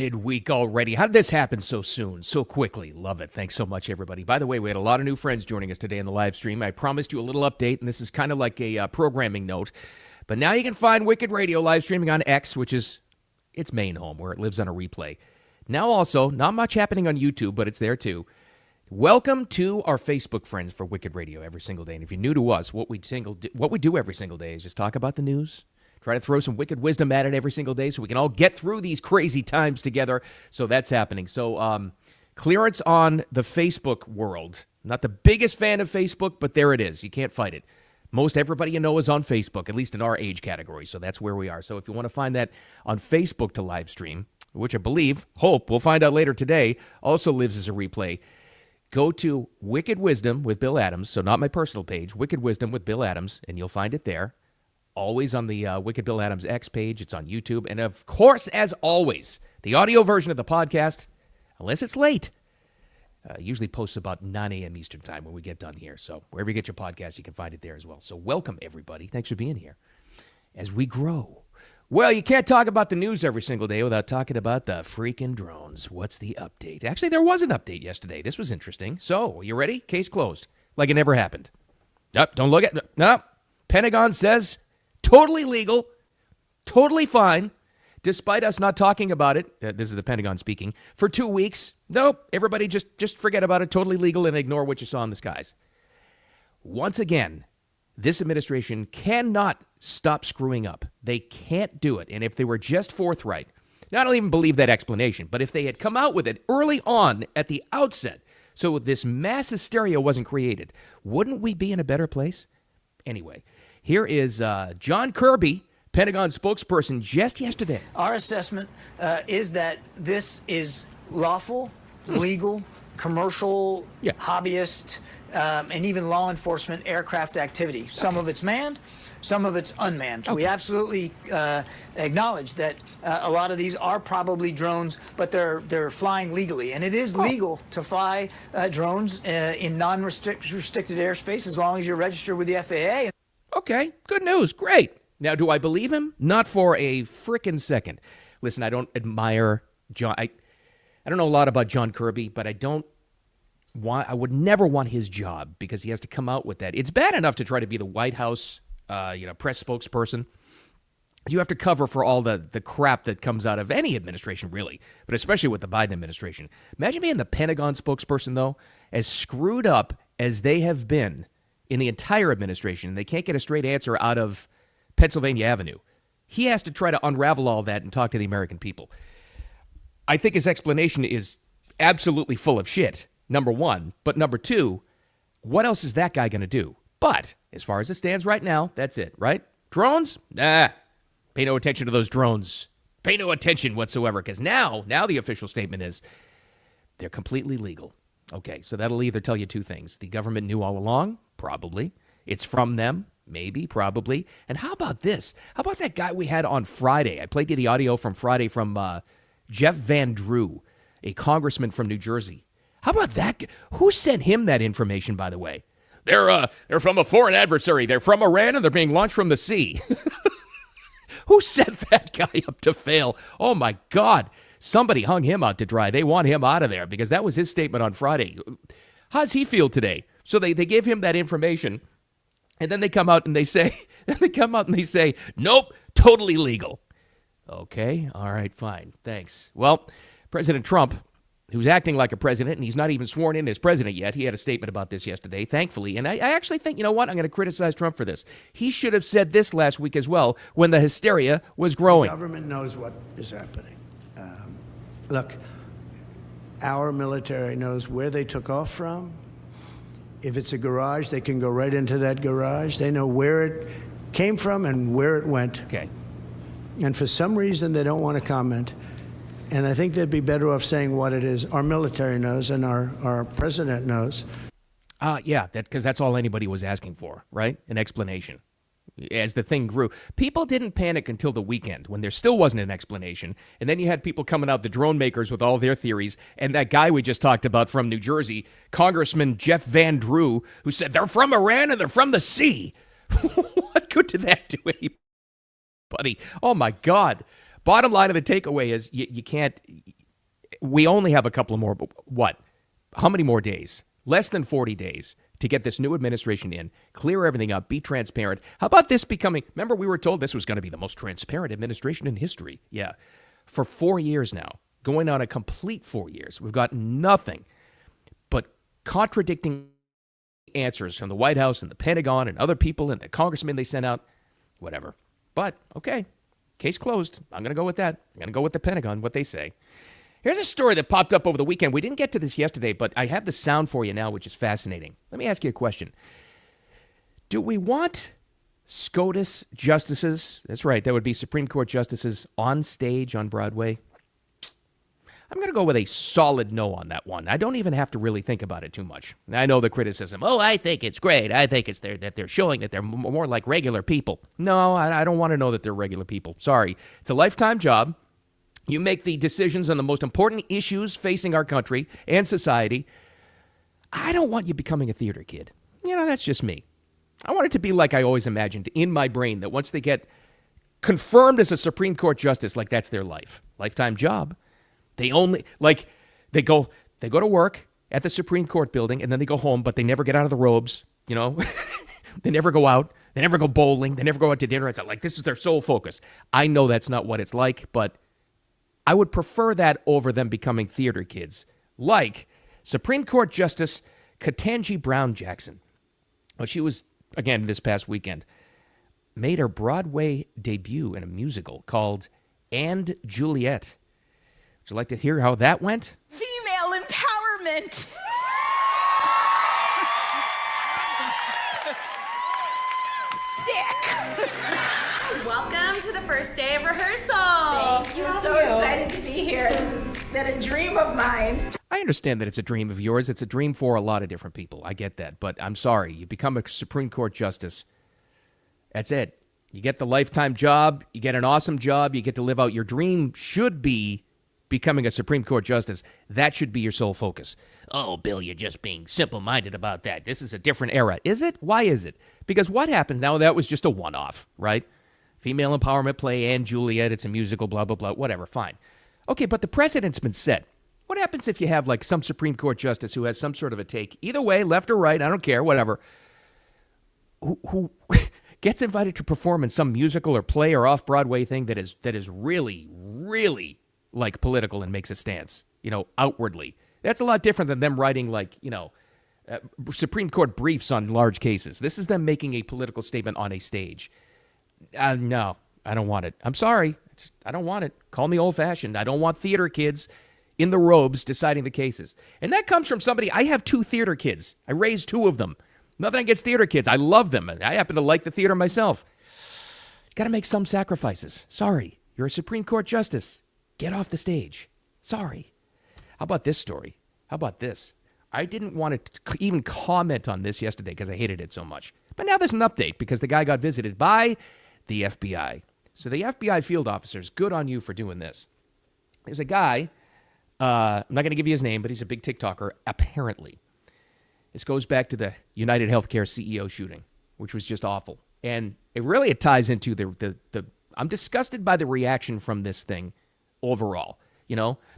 midweek already. How did this happen so soon, so quickly? Love it. Thanks so much, everybody. By the way, we had a lot of new friends joining us today in the live stream. I promised you a little update, and this is kind of like a programming note. But now you can find Wicked Radio live streaming on X, which is its main home, where it lives on a replay. Now also, not much happening on YouTube, but it's there too. Welcome to our Facebook friends for Wicked Radio every single day. And if you're new to us, what we do every single day is just talk about the news, try to throw some wicked wisdom at it every single day so we can all get through these crazy times together. So that's happening. So clearance on the Facebook world. Not the biggest fan of Facebook, but there it is. You can't fight it. Most everybody you know is on Facebook, at least in our age category. So that's where we are. So if you want to find that on Facebook to live stream, which I hope, we'll find out later today, also lives as a replay, go to Wicked Wisdom with Bill Adams. So not my personal page, Wicked Wisdom with Bill Adams, and you'll find it there. Always on the Wicked Bill Adams X page. It's on YouTube. And, of course, as always, the audio version of the podcast, unless it's late, usually posts about 9 a.m. Eastern time when we get done here. So wherever you get your podcast, you can find it there as well. So welcome, everybody. Thanks for being here as we grow. Well, you can't talk about the news every single day without talking about the freaking drones. What's the update? Actually, there was an update yesterday. This was interesting. So, you ready? Case closed. Like it never happened. Nope, don't look at... No. Pentagon says... Totally legal, totally fine, despite us not talking about it, this is the Pentagon speaking, for 2 weeks. Nope, everybody just forget about it, totally legal, and ignore what you saw in the skies. Once again, this administration cannot stop screwing up. They can't do it, and if they were just forthright, I don't even believe that explanation, but if they had come out with it early on at the outset, so this mass hysteria wasn't created, wouldn't we be in a better place? Anyway, here is John Kirby, Pentagon spokesperson, just yesterday. Our assessment is that this is lawful, legal, commercial, hobbyist, and even law enforcement aircraft activity. Some of it's manned, some of it's unmanned. We absolutely acknowledge that a lot of these are probably drones, but they're flying legally. And it is legal to fly drones in non-restricted airspace as long as you're registered with the FAA. Okay, good news. Great. Now, do I believe him? Not for a frickin' second. Listen, I don't admire John. I don't know a lot about John Kirby, but I would never want his job because he has to come out with that. It's bad enough to try to be the White House, press spokesperson. You have to cover for all the crap that comes out of any administration, really, but especially with the Biden administration. Imagine being the Pentagon spokesperson, though, as screwed up as they have been in the entire administration. They can't get a straight answer out of Pennsylvania Avenue. He has to try to unravel all that and talk to the American people. I think his explanation is absolutely full of shit, number one. But number two, what else is that guy going to do? But as far as it stands right now, that's it, right? Drones? Nah. Pay no attention to those drones. Pay no attention whatsoever, because now the official statement is they're completely legal. Okay, so that'll either tell you two things. The government knew all along, probably. It's from them, maybe, probably. And how about this? How about that guy we had on Friday? I played you the audio from Friday from Jeff Van Drew, a congressman from New Jersey. How about that? Who sent him that information, by the way? They're from a foreign adversary. They're from Iran, and they're being launched from the sea. Who sent that guy up to fail? Oh, my God. Somebody hung him out to dry. They want him out of there because that was his statement on Friday. How's he feel today? So they give him that information, and then they come out and they say, nope, totally legal. Okay, all right, fine, thanks. Well, President Trump, who's acting like a president, and he's not even sworn in as president yet, he had a statement about this yesterday, thankfully. And I actually think, you know what, I'm going to criticize Trump for this. He should have said this last week as well when the hysteria was growing. The government knows what is happening. Look, our military knows where they took off from. If it's a garage, they can go right into that garage. They know where it came from and where it went. Okay. And for some reason, they don't want to comment. And I think they'd be better off saying what it is. Our military knows and our president knows. Yeah, because that's all anybody was asking for, right? An explanation. As the thing grew, people didn't panic until the weekend when there still wasn't an explanation. And then you had people coming out, the drone makers with all their theories. And that guy we just talked about from New Jersey, Congressman Jeff Van Drew, who said they're from Iran and they're from the sea. What good did that do anybody? Oh, my God. bottom line of the takeaway is you can't. We only have a couple of more. What? How many more days? Less than 40 days to get this new administration in, clear everything up, be transparent. How about this becoming? Remember, we were told this was going to be the most transparent administration in history. Yeah, for 4 years now, going on a complete 4 years, we've got nothing but contradicting answers from the White House and the Pentagon and other people and the congressmen they sent out, whatever. But, okay, case closed. I'm going to go with that. I'm going to go with the Pentagon, what they say. Here's a story that popped up over the weekend. We didn't get to this yesterday, but I have the sound for you now, which is fascinating. Let me ask you a question. Do we want SCOTUS justices, that's right, that would be Supreme Court justices, on stage on Broadway? I'm going to go with a solid no on that one. I don't even have to really think about it too much. I know the criticism. Oh, I think it's great. I think it's that they're showing that they're more like regular people. No, I don't want to know that they're regular people. Sorry. It's a lifetime job. You make the decisions on the most important issues facing our country and society. I don't want you becoming a theater kid. That's just me. I want it to be like I always imagined in my brain, that once they get confirmed as a Supreme Court justice, like that's their life. Lifetime job. They only, they go to work at the Supreme Court building and then they go home, but they never get out of the robes, They never go out. They never go bowling. They never go out to dinner. It's like, this is their sole focus. I know that's not what it's like, but I would prefer that over them becoming theater kids, like Supreme Court Justice Ketanji Brown Jackson. Well, she was, again, this past weekend, made her Broadway debut in a musical called And Juliet. Would you like to hear how that went? Female empowerment. Sick. Welcome to the first day of rehearsal. Thank you. I'm so excited to be here. This has been a dream of mine. I understand that it's a dream of yours. It's a dream for a lot of different people. I get that. But I'm sorry. You become a Supreme Court justice. That's it. You get the lifetime job. You get an awesome job. You get to live out your dream. Should be becoming a Supreme Court justice. That should be your sole focus. Oh, Bill, you're just being simple-minded about that. This is a different era. Is it? Why is it? Because what happens now, that was just a one-off, right? Female empowerment play and Juliet. It's a musical, blah, blah, blah. Whatever, fine. Okay, but the precedent's been set. What happens if you have like some Supreme Court justice who has some sort of a take, either way, left or right, I don't care, whatever, who gets invited to perform in some musical or play or off-Broadway thing that is really, really like political and makes a stance, outwardly. That's a lot different than them writing Supreme Court briefs on large cases. This is them making a political statement on a stage. No, I don't want it. I'm sorry. I don't want it. Call me old-fashioned. I don't want theater kids in the robes deciding the cases. And that comes from somebody. I have 2 theater kids. I raised 2 of them. Nothing against theater kids. I love them. I happen to like the theater myself. Got to make some sacrifices. Sorry. You're a Supreme Court justice. Get off the stage. Sorry. How about this story? How about this? I didn't want to even comment on this yesterday because I hated it so much. But now there's an update because the guy got visited by the FBI. So the FBI field officers, good on you for doing this. There's a guy, I'm not going to give you his name, but he's a big TikToker, apparently. This goes back to the United Healthcare CEO shooting, which was just awful. And it ties into the I'm disgusted by the reaction from this thing overall.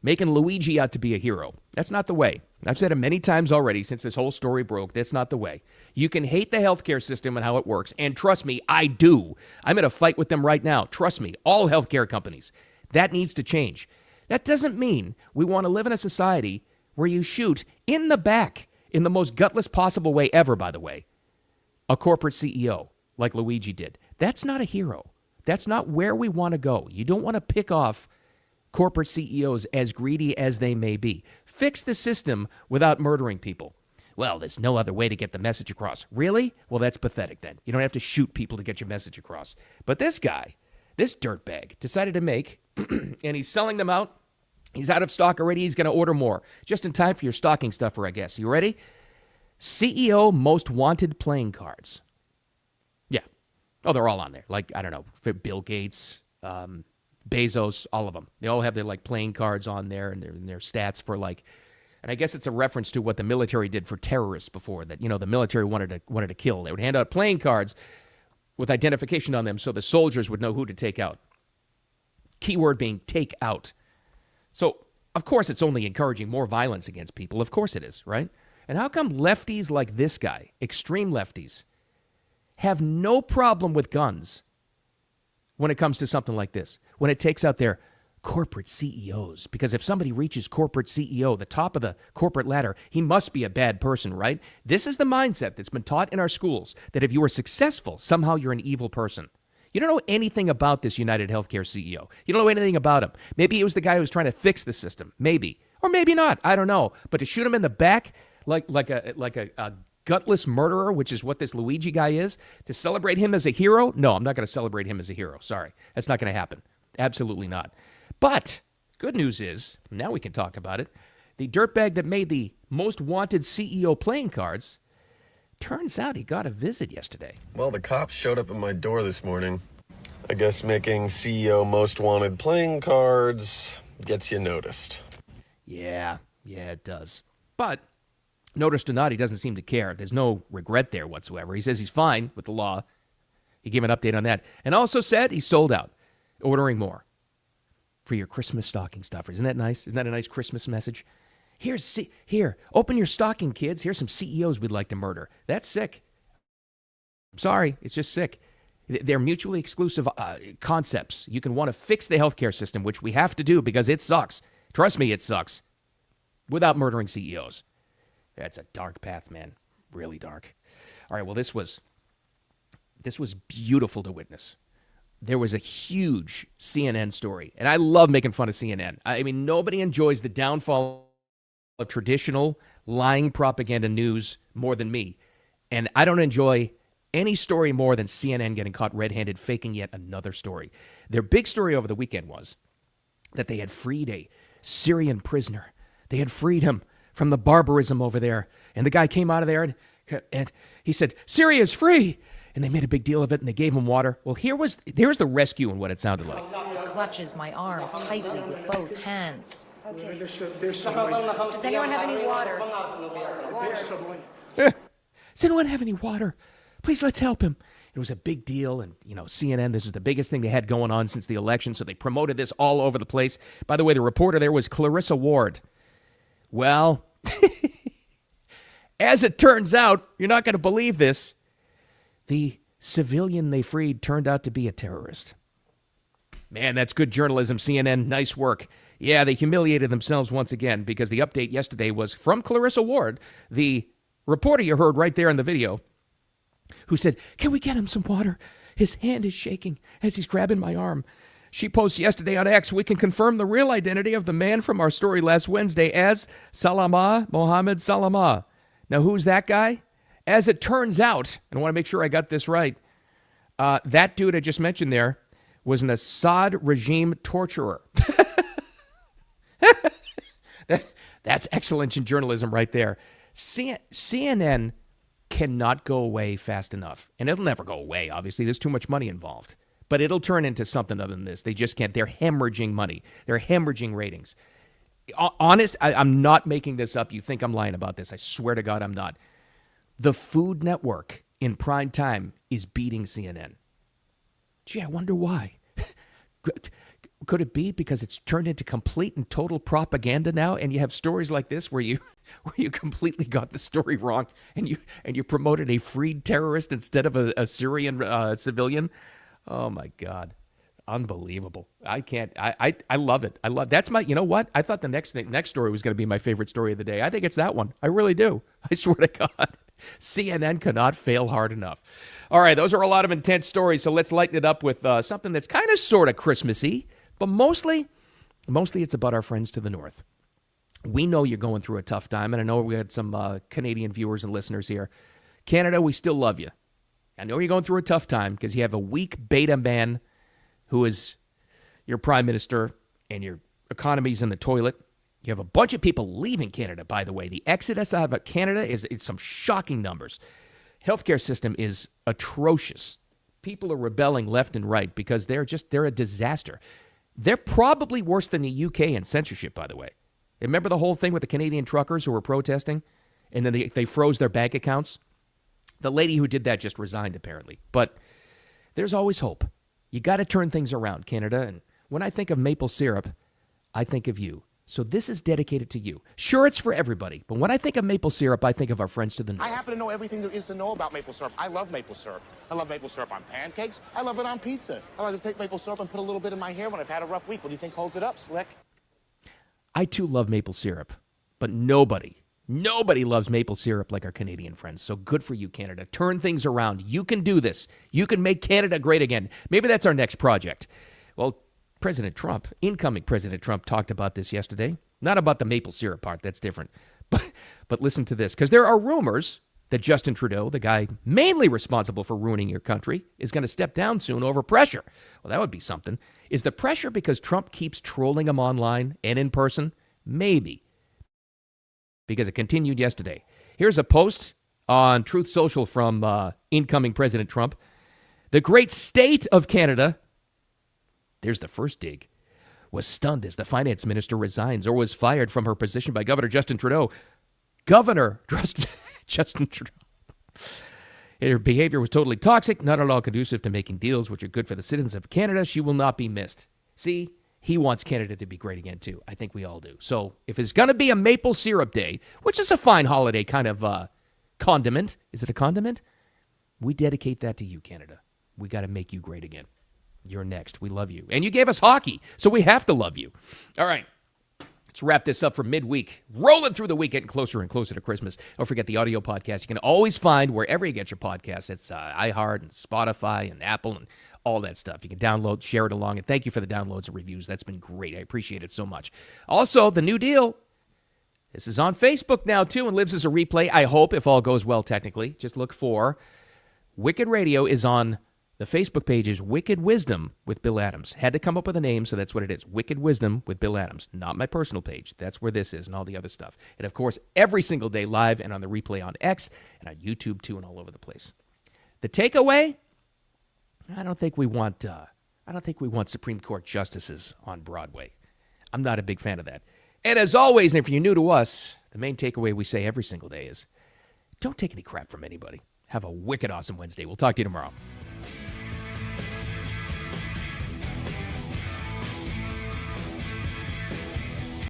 Making Luigi out to be a hero. That's not the way. I've said it many times already since this whole story broke. That's not the way. You can hate the healthcare system and how it works. And trust me, I do. I'm in a fight with them right now. Trust me, all healthcare companies. That needs to change. That doesn't mean we want to live in a society where you shoot in the back, in the most gutless possible way ever, by the way, a corporate CEO like Luigi did. That's not a hero. That's not where we want to go. You don't want to pick off corporate CEOs, as greedy as they may be. Fix the system without murdering people. Well, there's no other way to get the message across. Really? Well, that's pathetic then. You don't have to shoot people to get your message across. But this guy, this dirtbag, decided to make, and he's selling them out. He's out of stock already. He's going to order more. Just in time for your stocking stuffer, I guess. You ready? CEO most wanted playing cards. Yeah. Oh, they're all on there. Like, I don't know, for Bill Gates, Bezos, all of them. They all have their playing cards on there and their stats for and I guess it's a reference to what the military did for terrorists before, that the military wanted to kill. They would hand out playing cards with identification on them so the soldiers would know who to take out. Keyword being take out. So, of course, it's only encouraging more violence against people. Of course it is, right? And how come lefties like this guy, extreme lefties, have no problem with guns when it comes to something like this, when it takes out their corporate CEOs? Because if somebody reaches corporate CEO, the top of the corporate ladder, he must be a bad person, right? This is the mindset that's been taught in our schools, that if you are successful, somehow you're an evil person. You don't know anything about this United Healthcare CEO. You don't know anything about him. Maybe he was the guy who was trying to fix the system. Maybe. Or maybe not. I don't know. But to shoot him in the back like a gutless murderer, which is what this Luigi guy is, to celebrate him as a hero? No, I'm not going to celebrate him as a hero. Sorry. That's not going to happen. Absolutely not. But good news is, now we can talk about it, the dirtbag that made the most wanted CEO playing cards, turns out he got a visit yesterday. Well, the cops showed up at my door this morning. I guess making CEO most wanted playing cards gets you noticed. Yeah, it does. But noticed or not, he doesn't seem to care. There's no regret there whatsoever. He says he's fine with the law. He gave an update on that. And also said he's sold out, ordering more for your Christmas stocking stuffers. Isn't that nice? Isn't that a nice Christmas message? Here, open your stocking, kids. Here's some CEOs we'd like to murder. That's sick. I'm sorry, it's just sick. They're mutually exclusive concepts. You can want to fix the healthcare system, which we have to do because it sucks. Trust me, it sucks. Without murdering CEOs. That's a dark path, man. Really dark. All right, well, this was beautiful to witness. There was a huge CNN story, and I love making fun of CNN. I mean, nobody enjoys the downfall of traditional lying propaganda news more than me. And I don't enjoy any story more than CNN getting caught red-handed faking yet another story. Their big story over the weekend was that they had freed a Syrian prisoner. They had freed him from the barbarism over there. And the guy came out of there and he said, Syria's free. And they made a big deal of it and they gave him water. Well, here's the rescue and what it sounded like. He clutches my arm tightly with both hands. Okay. Does anyone have any water? Does anyone have any water? Please, let's help him. It was a big deal, and, CNN, this is the biggest thing they had going on since the election, so they promoted this all over the place. By the way, the reporter there was Clarissa Ward. Well, as it turns out, you're not going to believe this, the civilian they freed turned out to be a terrorist. Man, that's good journalism, CNN. Nice work. Yeah, they humiliated themselves once again because the update yesterday was from Clarissa Ward, the reporter you heard right there in the video, who said, can we get him some water? His hand is shaking as he's grabbing my arm. She posts yesterday on X, we can confirm the real identity of the man from our story last Wednesday as Salamah Mohammed Salamah. Now, who's that guy? As it turns out, and I want to make sure I got this right, that dude I just mentioned there was an Assad regime torturer. That's excellent in journalism right there. CNN cannot go away fast enough. And it'll never go away, obviously. There's too much money involved. But it'll turn into something other than this. They just can't. They're hemorrhaging money. They're hemorrhaging ratings. Honest, I'm not making this up. You think I'm lying about this. I swear to God I'm not. The Food Network in prime time is beating CNN. Gee, I wonder why. Could it be because it's turned into complete and total propaganda now, and you have stories like this where you completely got the story wrong, and you promoted a freed terrorist instead of a Syrian civilian? Oh my God, unbelievable! I can't. I love it. That's my. You know what? I thought the next story was going to be my favorite story of the day. I think it's that one. I really do. I swear to God, CNN cannot fail hard enough. All right, those are a lot of intense stories. So let's lighten it up with something that's kind of sort of Christmassy. But mostly it's about our friends to the north. We know you're going through a tough time, and I know we had some Canadian viewers and listeners here. Canada, we still love you. I know you're going through a tough time because you have a weak beta man who is your prime minister, and your economy's in the toilet. You have a bunch of people leaving Canada, by the way. The exodus out of Canada is some shocking numbers. Healthcare system is atrocious. People are rebelling left and right because they're a disaster. They're probably worse than the UK in censorship, by the way. Remember the whole thing with the Canadian truckers who were protesting and then they froze their bank accounts? The lady who did that just resigned, apparently. But there's always hope. You got to turn things around, Canada, and When I think of maple syrup, I think of you. So this is dedicated to you. Sure, it's for everybody, but when I think of maple syrup, I think of our friends to the north. I happen to know everything there is to know about maple syrup. I love maple syrup. I love maple syrup on pancakes. I love it on pizza. I like to take maple syrup and put a little bit in my hair when I've had a rough week. What do you think holds it up, Slick? I too love maple syrup, but nobody loves maple syrup like our Canadian friends. So good for you, Canada. Turn things around. You can do this. You can make Canada great again. Maybe that's our next project. Well, President Trump, incoming President Trump, talked about this yesterday. Not about the maple syrup part. That's different. But listen to this, because there are rumors that Justin Trudeau, the guy mainly responsible for ruining your country, is going to step down soon over pressure. Well, that would be something. Is the pressure because Trump keeps trolling him online and in person? Maybe. Because it continued yesterday. Here's a post on Truth Social from incoming President Trump. The great state of Canada, there's the first dig, was stunned as the finance minister resigns or was fired from her position by Governor Justin Trudeau. Governor Justin Trudeau. Her behavior was totally toxic, not at all conducive to making deals which are good for the citizens of Canada. She will not be missed. See, he wants Canada to be great again, too. I think we all do. So if it's going to be a maple syrup day, which is a fine holiday kind of condiment, is it a condiment? We dedicate that to you, Canada. We got to make you great again. You're next. We love you. And you gave us hockey, so we have to love you. All right. Let's wrap this up for midweek. Rolling through the week, getting closer and closer to Christmas. Don't forget the audio podcast. You can always find wherever you get your podcasts. It's iHeart and Spotify and Apple and all that stuff. You can download, share it along. And thank you for the downloads and reviews. That's been great. I appreciate it so much. Also, the new deal. This is on Facebook now, too, and lives as a replay. I hope, if all goes well technically. Just look for Wicked Radio is on the Facebook page is Wicked Wisdom with Bill Adams. Had to come up with a name, so that's what it is. Wicked Wisdom with Bill Adams. Not my personal page. That's where this is and all the other stuff. And, of course, every single day live and on the replay on X and on YouTube, too, and all over the place. The takeaway? I don't think we want Supreme Court justices on Broadway. I'm not a big fan of that. And as always, and if you're new to us, the main takeaway we say every single day is don't take any crap from anybody. Have a wicked awesome Wednesday. We'll talk to you tomorrow.